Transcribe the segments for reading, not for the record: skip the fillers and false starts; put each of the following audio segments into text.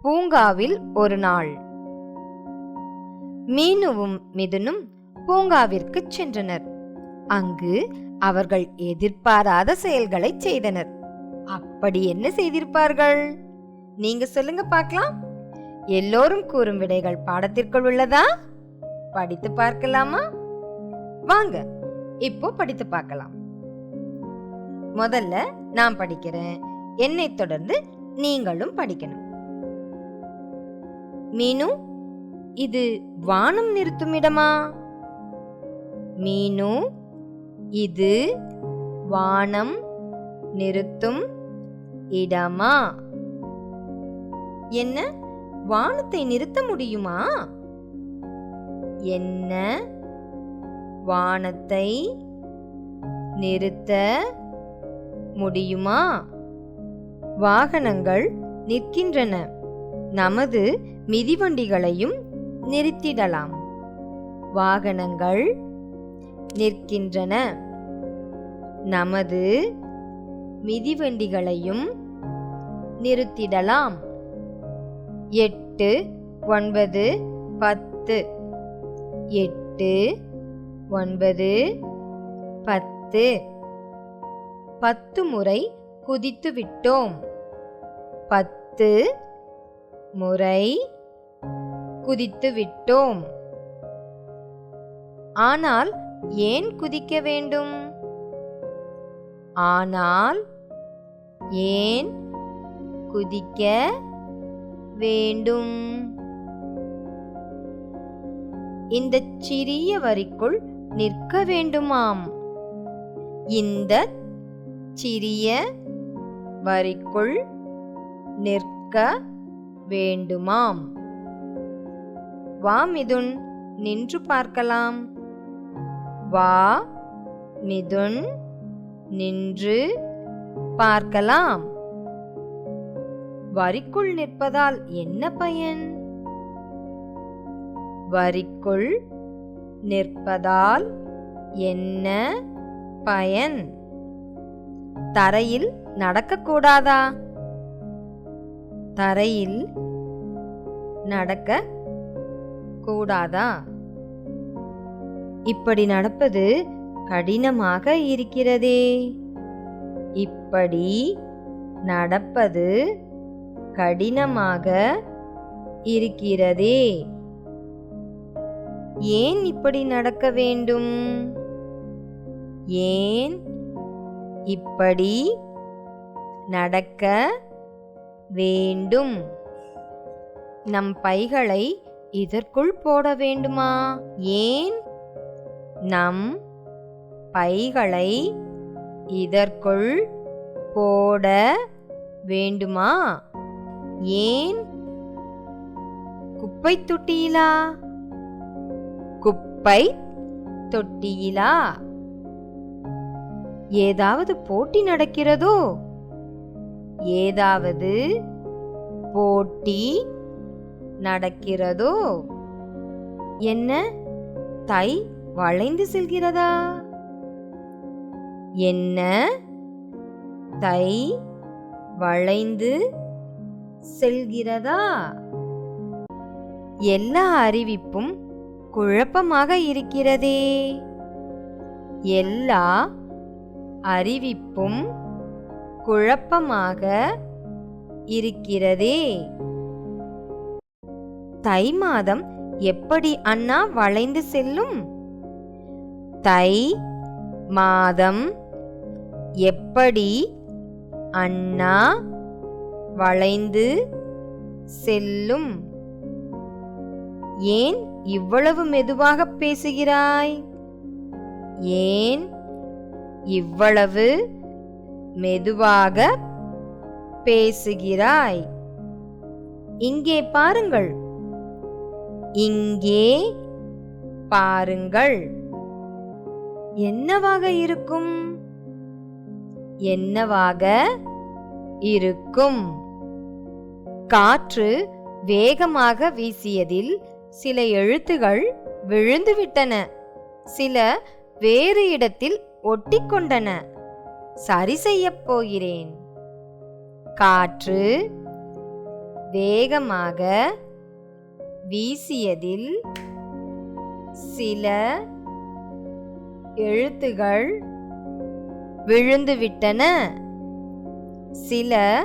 பூங்காவில் ஒரு நாள். மீனுவும் மிதுனும் பூங்காவிற்கு சென்றனர். அங்கு அவர்கள் எதிர்பாராத செயல்களை செய்தனர். அப்படி என்ன செய்திருப்பார்கள்? நீங்க சொல்லுங்க பார்க்கலாம். எல்லோரும் கூறும் விடைகள் பாடத்திற்குள் உள்ளதா? படித்து பார்க்கலாமா? வாங்க இப்போ படித்து பார்க்கலாம். முதல்ல நான் படிக்கிறேன், என்னை தொடர்ந்து நீங்களும் படிக்கணும். மீனு, இது வானம் நிறுத்தும் இடமா? மீனு, இது வானம் நிறுத்தும் இடமா? என்ன, வானத்தை நிறுத்த முடியுமா? என்ன, வானத்தை நிறுத்த முடியுமா? வாகனங்கள் நிற்கின்றன. நமது மிதிவண்டிகளையும் நிறுத்திடலாம். வாகனங்கள் நிற்கின்றன. நமது மிதிவண்டிகளையும் நிறுத்திடலாம். 8, 9, 10. 8, 9, 10. 10 முறை குதித்து விட்டோம். 10 முறை குதித்து விட்டோம். ஆனால் ஏன் குதிக்க வேண்டும்? ஆனால் ஏன் குதிக்க வேண்டும்? இந்த சிறிய வரிக்குள் நிற்க வேண்டுமாம். இந்த சிறிய வரிக்குள் நிற்க வேண்டுமாம். வா மிதுன், நின்று பார்க்கலாம். வா மிதுன், நின்று பார்க்கலாம். வரிக்குள் நிற்பதால் என்ன பயன்? வரிக்குள் நிற்பதால் என்ன பயன்? தரையில் நடக்கக்கூடாதா? தரையில் நடக்க கூடாதா? இப்படி நடப்பது கடினமாக இருக்கிறதே. இப்படி நடப்பது கடினமாக இருக்கிறதே. ஏன் இப்படி நடக்க வேண்டும்? ஏன் இப்படி நடக்க வேண்டும்? நம் பைகளை இதற்குள் போட வேண்டுமா? ஏன் நம் பைகளை இதற்குள் போட வேண்டுமா? ஏன் குப்பை தொட்டியிலா? குப்பை தொட்டியிலா? ஏதாவது போட்டி நடக்கிறதோ? ஏதாவது போட்டி நடக்கிறதோ? என்ன, தை வளைந்து செல்கிறதா? என்ன, தை வளைந்து செல்கிறதா? எல்லா அறிவிப்பும் குழப்பமாக இருக்கிறதே. எல்லா அறிவிப்பும் குழப்பமாக இருக்கிறதே. தை மாதம் எப்படி அண்ணா வளைந்து செல்லும்? தை மாதம் எப்படி அண்ணா வளைந்து செல்லும்? ஏன் இவ்வளவு மெதுவாக பேசுகிறாய்? ஏன் இவ்வளவு மெதுவாக பேசுகிறாய்? இங்கே பாருங்கள். இங்கே பாருங்கள். என்னவாக இருக்கும்? என்னவாக இருக்கும்? காற்று வேகமாக வீசியதில் சில எழுத்துகள் விழுந்துவிட்டன. சில வேறு இடத்தில் ஒட்டிக்கொண்டன. சரி செய்யப் போகிறேன். காற்று வேகமாக வீசியதில் சில எழுத்துகள் விழுந்துவிட்டன. சில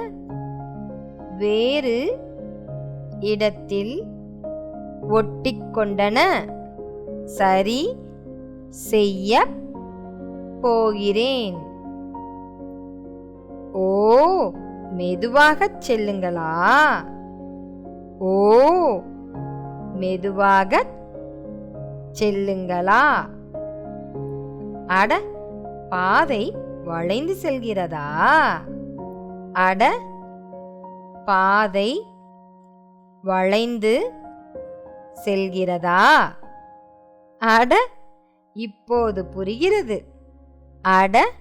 வேறு இடத்தில் ஒட்டிக்கொண்டன. சரி செய்ய போகிறேன். ஓ, மெதுவாகச் செல்லுங்களா? ஓ, மெதுவாகச் செல்லுங்களா? அட, பாதை வளைந்து செல்கிறதா? அட, பாதை வளைந்து செல்கிறதா? அட, இப்போது புரிகிறது. அட,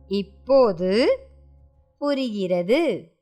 இப்போது புரிகிறது.